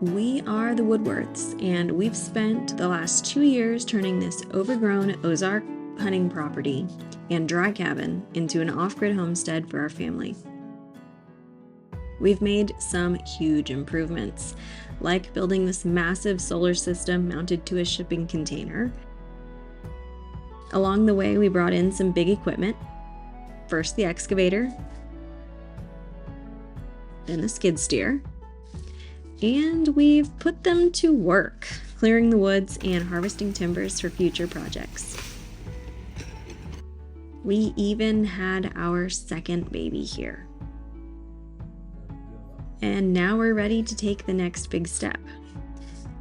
We are the Woodworths, and we've spent the last 2 years turning this overgrown Ozark hunting property and dry cabin into an off-grid homestead for our family. We've made some huge improvements, like building this massive solar system mounted to a shipping container. Along the way, we brought in some big equipment. First the excavator, then the skid steer. And we've put them to work, clearing the woods and harvesting timbers for future projects. We even had our second baby here. And now we're ready to take the next big step.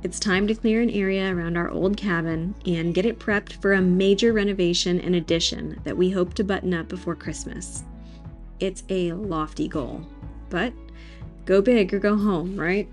It's time to clear an area around our old cabin and get it prepped for a major renovation and addition that we hope to button up before Christmas. It's a lofty goal, but go big or go home, right?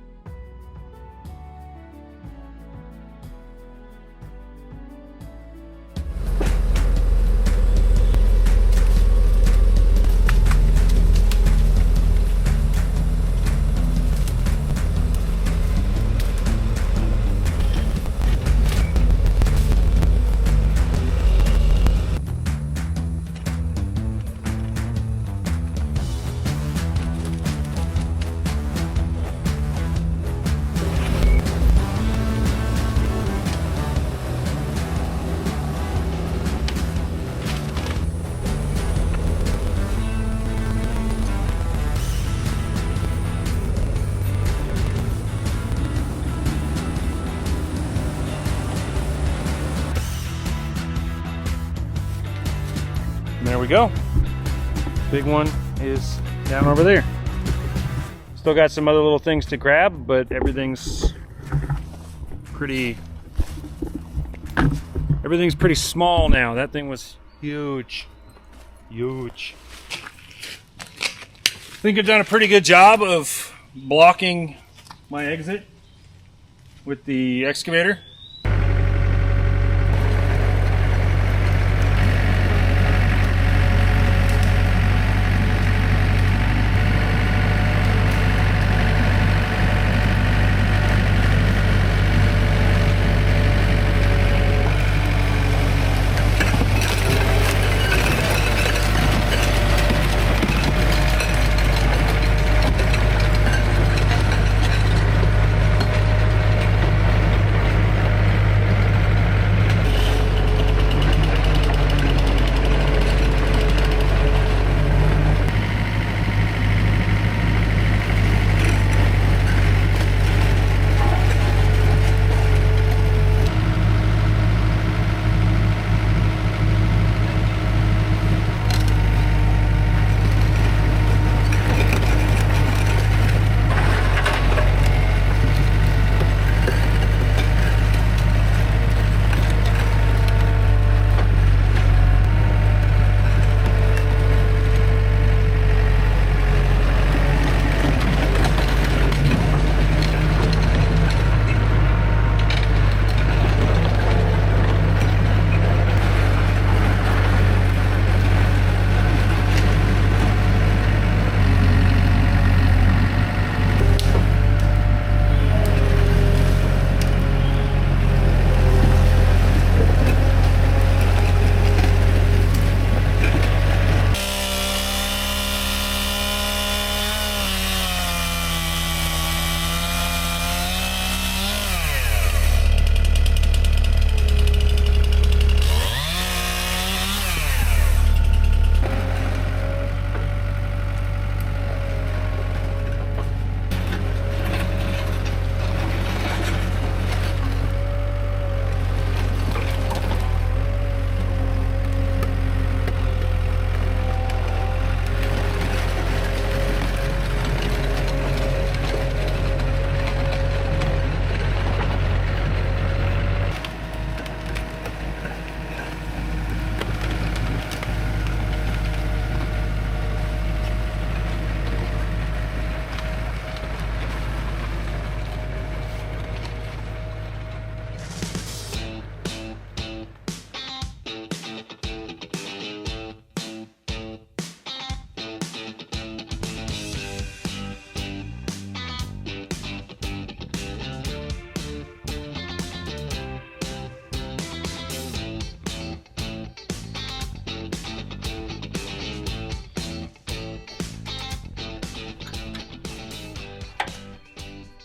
There we go. Big one is down over there. Still got some other little things to grab, but everything's pretty small now. That thing was huge. Huge. I think I've done a pretty good job of blocking my exit with the excavator.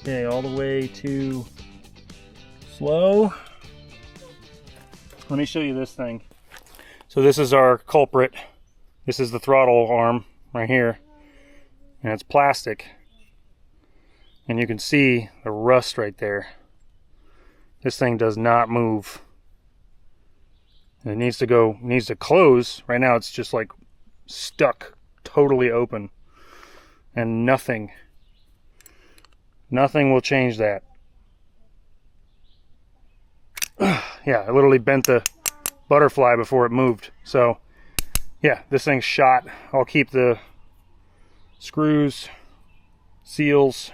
Okay, all the way to slow. Let me show you this thing. So this is our culprit. This is the throttle arm right here. And it's plastic. And you can see the rust right there. This thing does not move. And it needs to close. Right now it's just like stuck, totally open. And nothing will change that. Yeah, I literally bent the butterfly before it moved. So yeah, this thing's shot. I'll keep the screws, seals,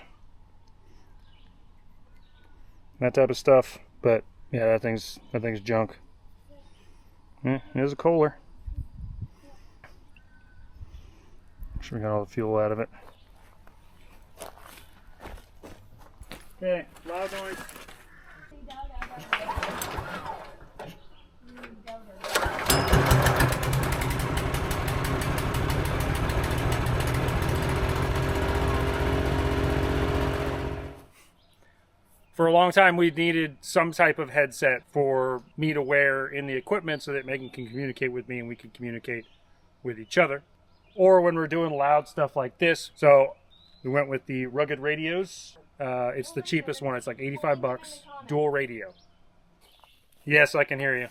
that type of stuff. But yeah, that thing's junk. Yeah, there's a Kohler. Make sure we got all the fuel out of it. Okay, loud noise. For a long time, we needed some type of headset for me to wear in the equipment so that Megan can communicate with me and we can communicate with each other. Or when we're doing loud stuff like this. So we went with the Rugged Radios. It's the cheapest one. It's like 85 bucks, dual radio. Yes, I can hear you.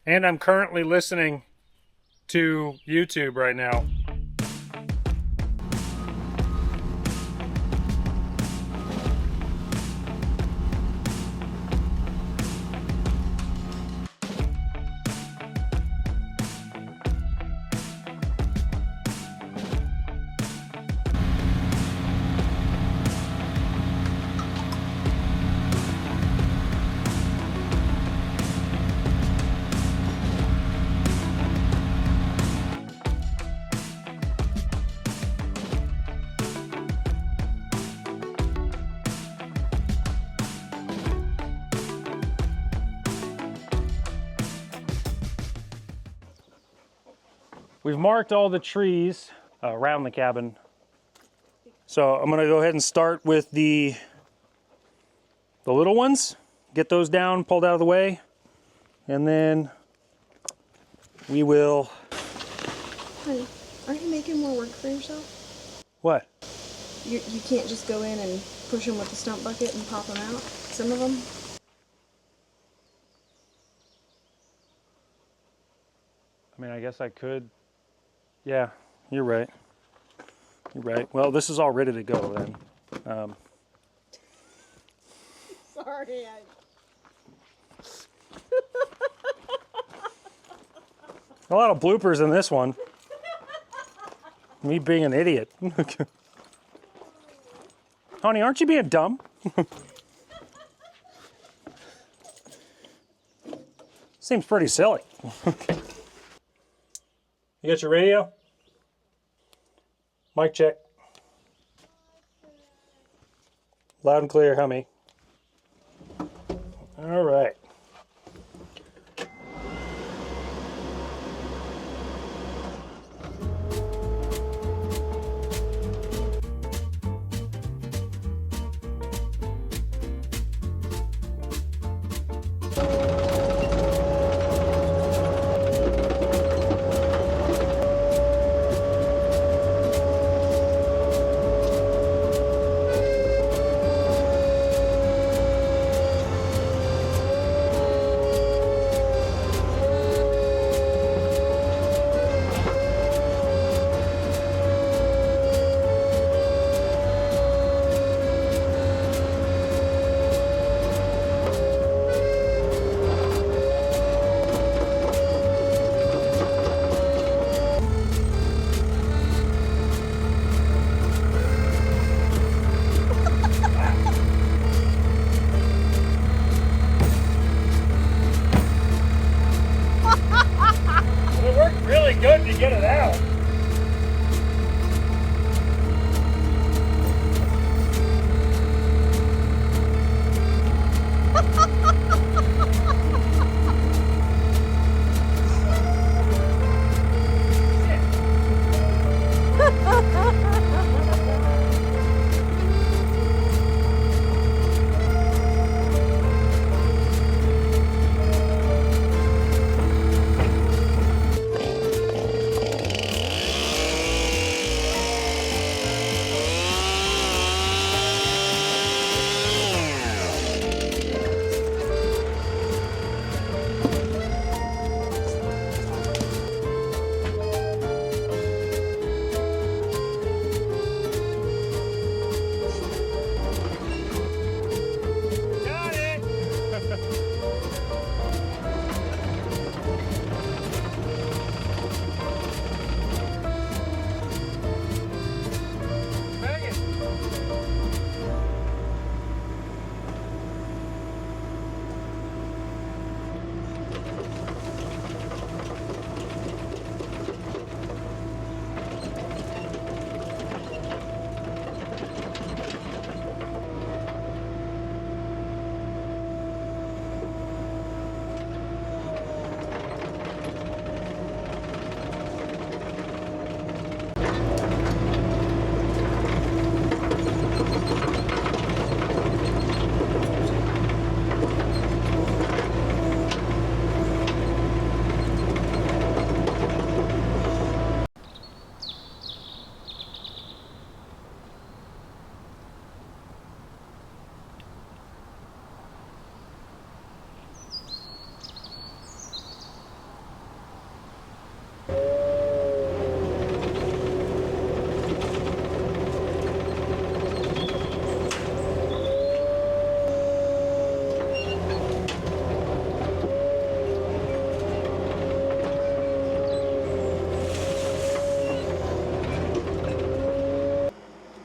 And I'm currently listening to YouTube right now. We've marked all the trees around the cabin. So I'm gonna go ahead and start with the little ones. Get those down, pulled out of the way. And then we will... Honey, aren't you making more work for yourself? What? You can't just go in and push them with the stump bucket and pop them out? Some of them? I mean, I guess I could. Yeah, you're right. You're right. Well, this is all ready to go then. Sorry, A lot of bloopers in this one. Me being an idiot. Honey, aren't you being dumb? Seems pretty silly. You got your radio? Mic check. Loud and clear, hummy. All right.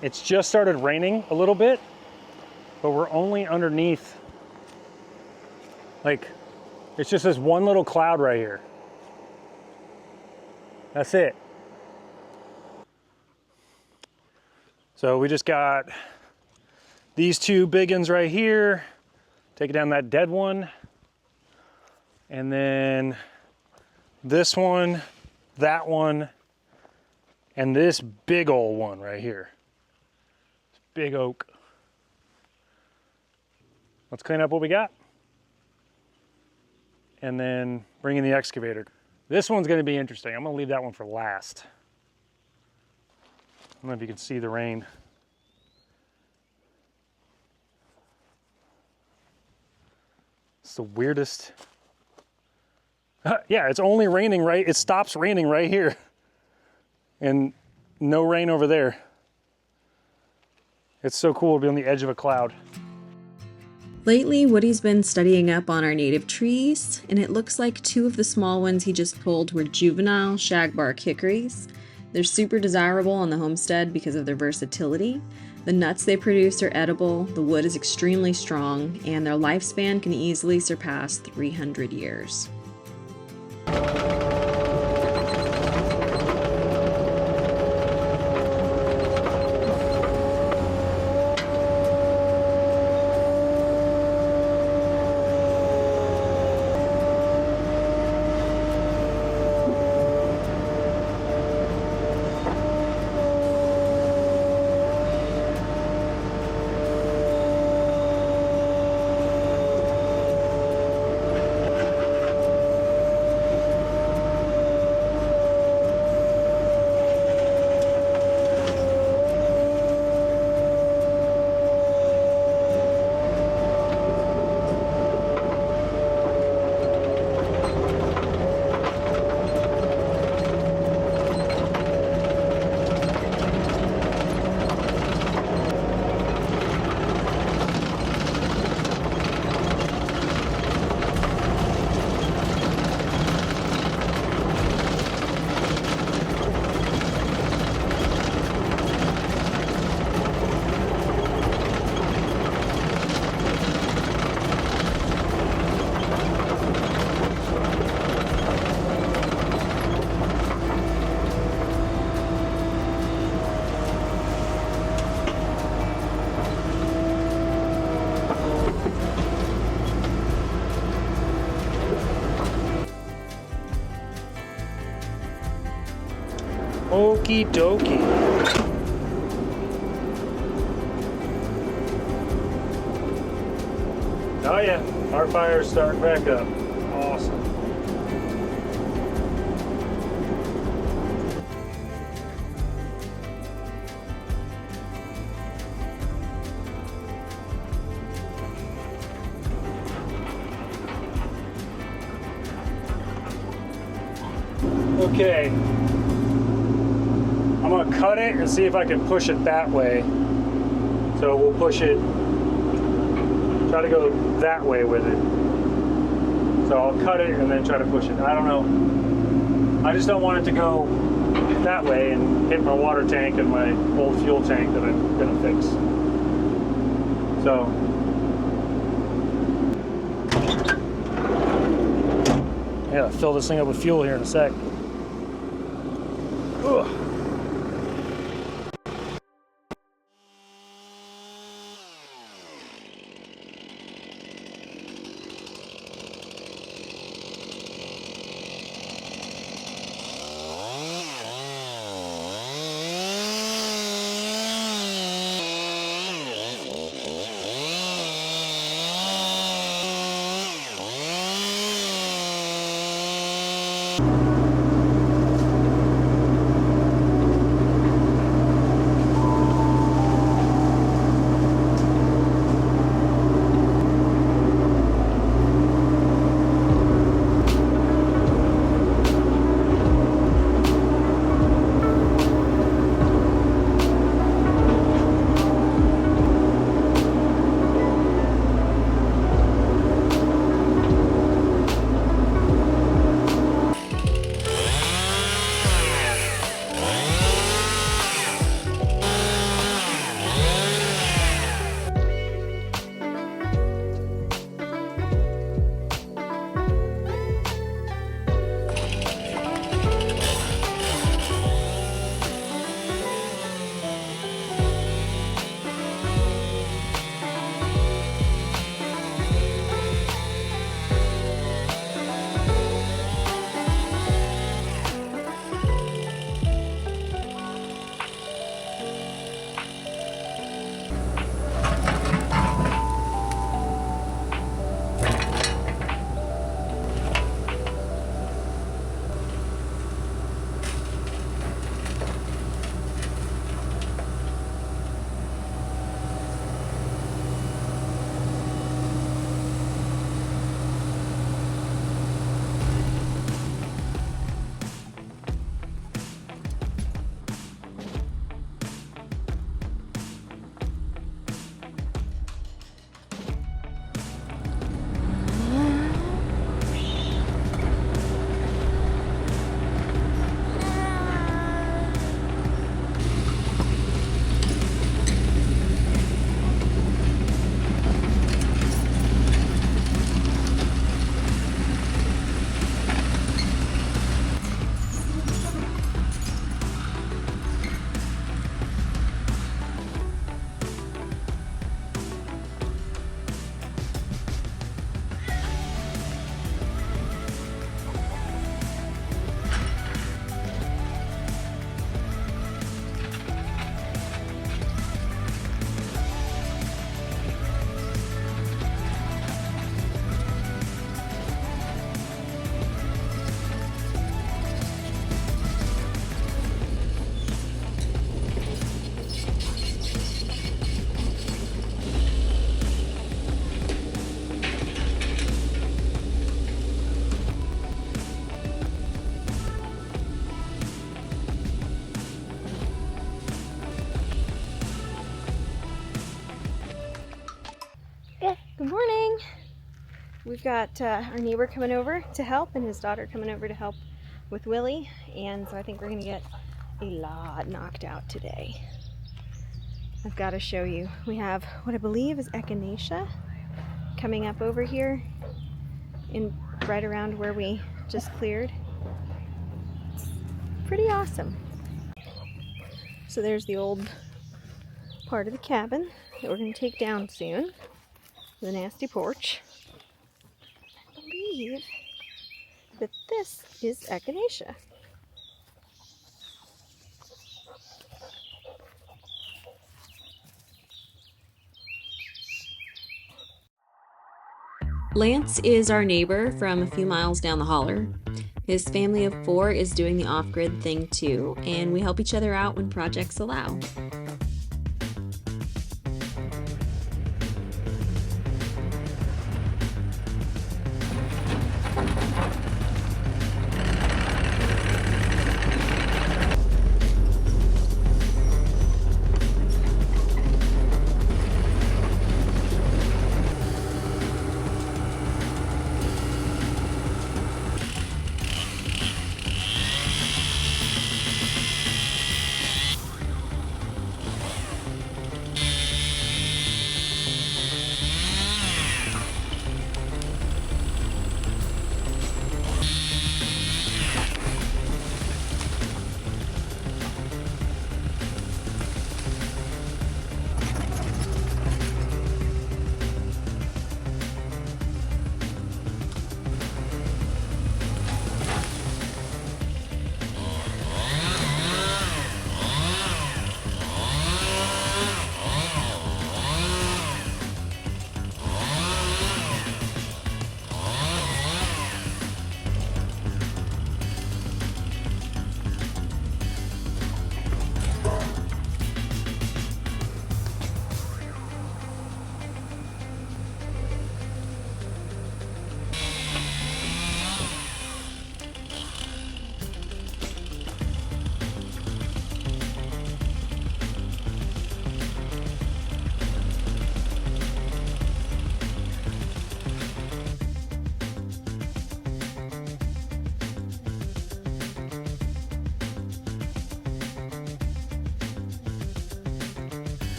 It's just started raining a little bit, but we're only underneath, like, it's just this one little cloud right here. That's it. So we just got these two big ones right here, taking down that dead one, and then this one, that one, and this big old one right here. This big oak. Let's clean up what we got, and then bring in the excavator. This one's gonna be interesting. I'm gonna leave that one for last. I don't know if you can see the rain. It's the weirdest. Yeah, it's only raining right, it stops raining right here. And no rain over there. It's so cool to be on the edge of a cloud. Lately, Woody's been studying up on our native trees, and it looks like 2 of the small ones he just pulled were juvenile shagbark hickories. They're super desirable on the homestead because of their versatility. The nuts they produce are edible, the wood is extremely strong, and their lifespan can easily surpass 300 years. Okie dokie. Oh yeah, our fire's starting back up. Awesome. Okay. I'm gonna cut it and see if I can push it that way. So we'll push it, try to go that way with it. So I'll cut it and then try to push it. I don't know. I just don't want it to go that way and hit my water tank and my old fuel tank that I'm gonna fix. So. I gotta fill this thing up with fuel here in a sec. Ugh. Good morning. We've got our neighbor coming over to help and his daughter coming over to help with Willie, and so I think we're going to get a lot knocked out today. I've got to show you. We have what I believe is echinacea coming up over here in right around where we just cleared. It's pretty awesome. So there's the old part of the cabin that we're going to take down soon. The nasty porch. I believe that this is echinacea. Lance is our neighbor from a few miles down the holler. His family of 4 is doing the off-grid thing too, and we help each other out when projects allow.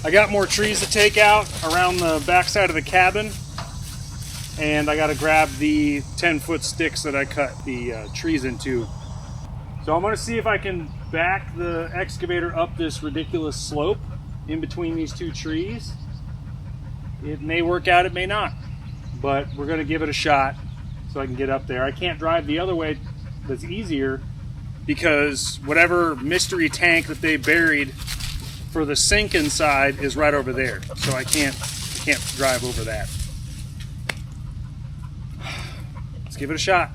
I got more trees to take out around the backside of the cabin, and I got to grab the 10-foot sticks that I cut the trees into. So I'm going to see if I can back the excavator up this ridiculous slope in between these 2 trees. It may work out, it may not, but we're going to give it a shot so I can get up there. I can't drive the other way that's easier because whatever mystery tank that they buried for the sink inside is right over there, so I can't drive over that. Let's give it a shot.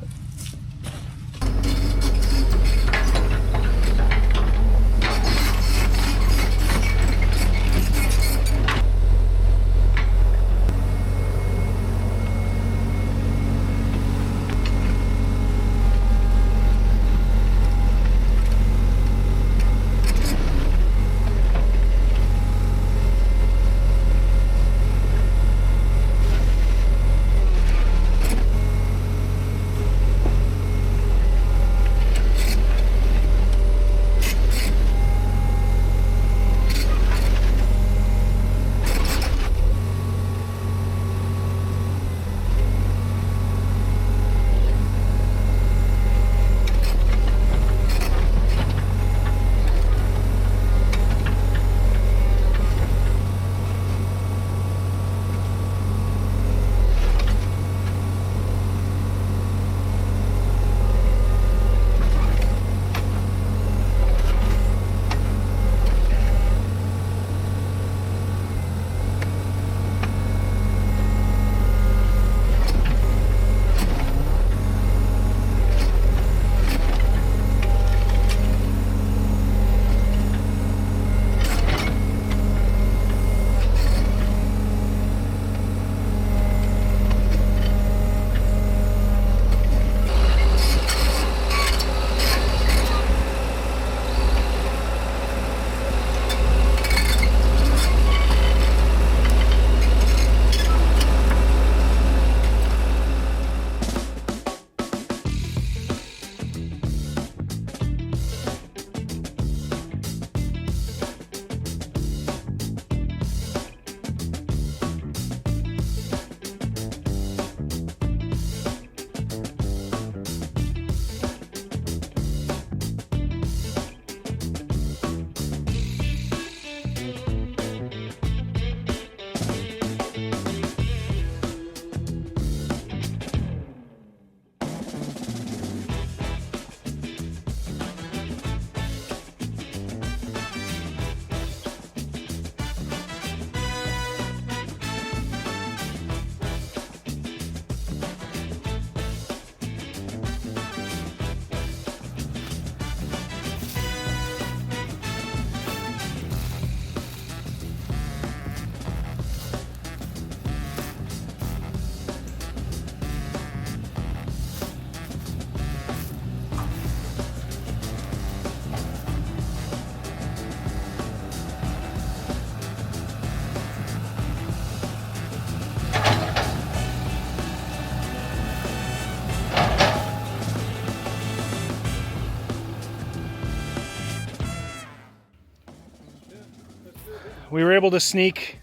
we were able to sneak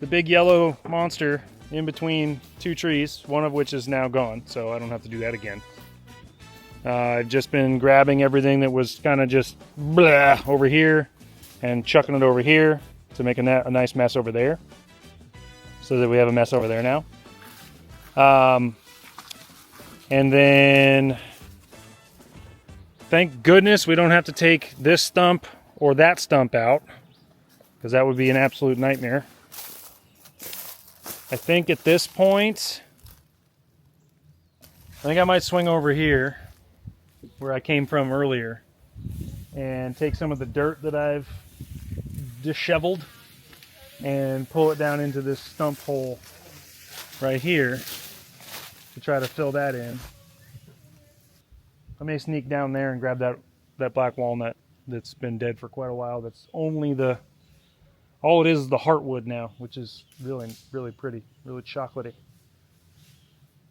the big yellow monster in between two trees, one of which is now gone, so I don't have to do that again. I've just been grabbing everything that was kind of just blah over here and chucking it over here to make a nice mess over there, so that we have a mess over there now. And then thank goodness we don't have to take this stump or that stump out, because that would be an absolute nightmare. I think at this point, I think I might swing over here where I came from earlier and take some of the dirt that I've disheveled and pull it down into this stump hole right here to try to fill that in. I may sneak down there and grab that black walnut that's been dead for quite a while. That's only all it is the heartwood now, which is really, really pretty, really chocolatey.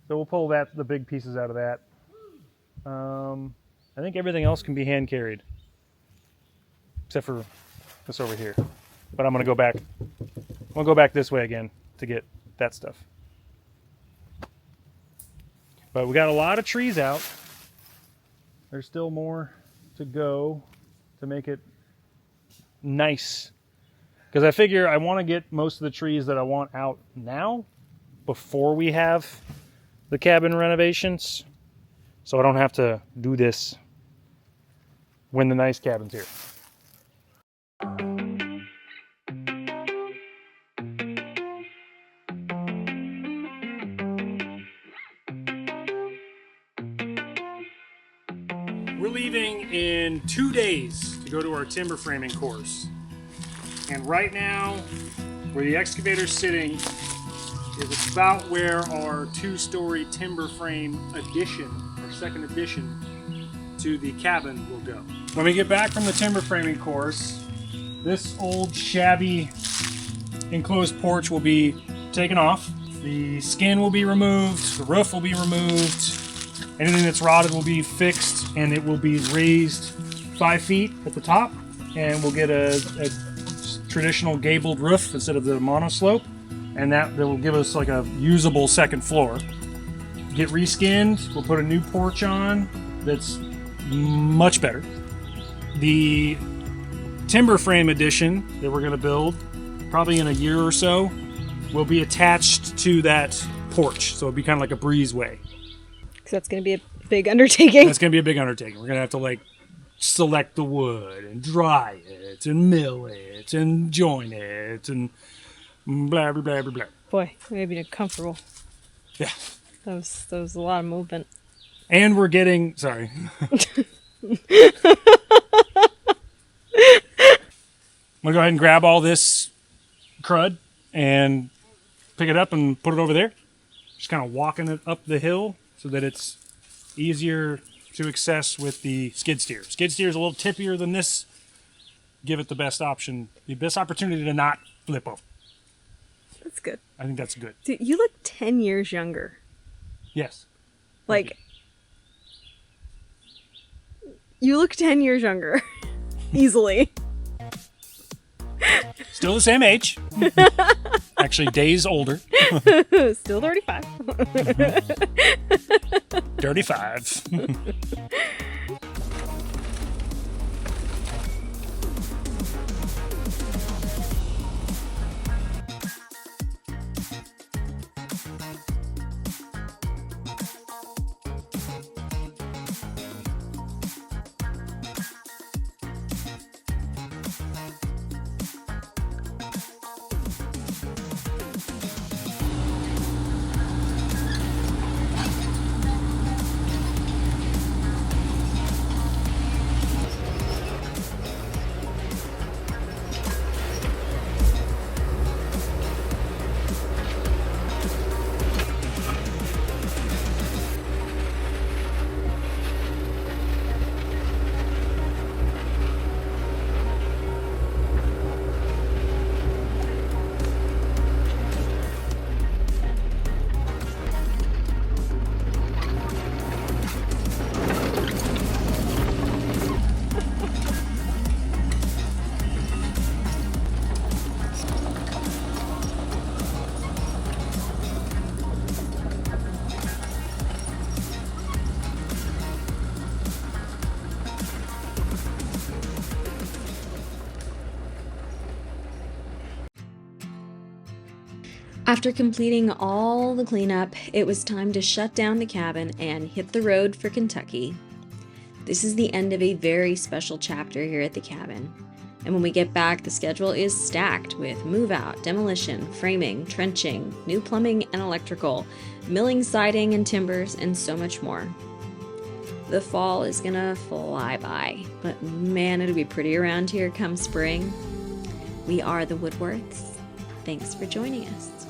So we'll pull the big pieces out of that. I think everything else can be hand carried, except for this over here. But I'm gonna go back. We'll go back this way again to get that stuff. But we got a lot of trees out. There's still more to go to make it nice. Because I figure I want to get most of the trees that I want out now before we have the cabin renovations. So I don't have to do this when the nice cabin's here. We're leaving in 2 days to go to our timber framing course. And right now, where the excavator's sitting is about where our 2-story timber frame addition, or second addition, to the cabin will go. When we get back from the timber framing course, this old shabby enclosed porch will be taken off. The skin will be removed, the roof will be removed, anything that's rotted will be fixed, and it will be raised 5 feet at the top, and we'll get a traditional gabled roof instead of the monoslope, and that will give us like a usable second floor. Get reskinned, we'll put a new porch on that's much better. The timber frame addition that we're going to build, probably in a year or so, will be attached to that porch, so it'll be kind of like a breezeway. Because that's going to be a big undertaking. That's going to be a big undertaking. We're going to have to like select the wood and dry it and mill it and join it and blah blah blah blah blah. Boy, maybe comfortable. Yeah. That was a lot of movement. And we're getting sorry. I'm gonna go ahead and grab all this crud and pick it up and put it over there. Just kind of walking it up the hill so that it's easier to access with the skid steer. Skid steer is a little tippier than this. Give it the best option, the best opportunity to not flip over. That's good. I think that's good. Dude, you look 10 years younger. Yes. Like, you look 10 years younger. Easily. Still the same age. Actually, days older. Still 35. 35. After completing all the cleanup, it was time to shut down the cabin and hit the road for Kentucky. This is the end of a very special chapter here at the cabin. And when we get back, the schedule is stacked with move out, demolition, framing, trenching, new plumbing and electrical, milling siding and timbers, and so much more. The fall is gonna fly by, but man, it'll be pretty around here come spring. We are the Woodworths. Thanks for joining us.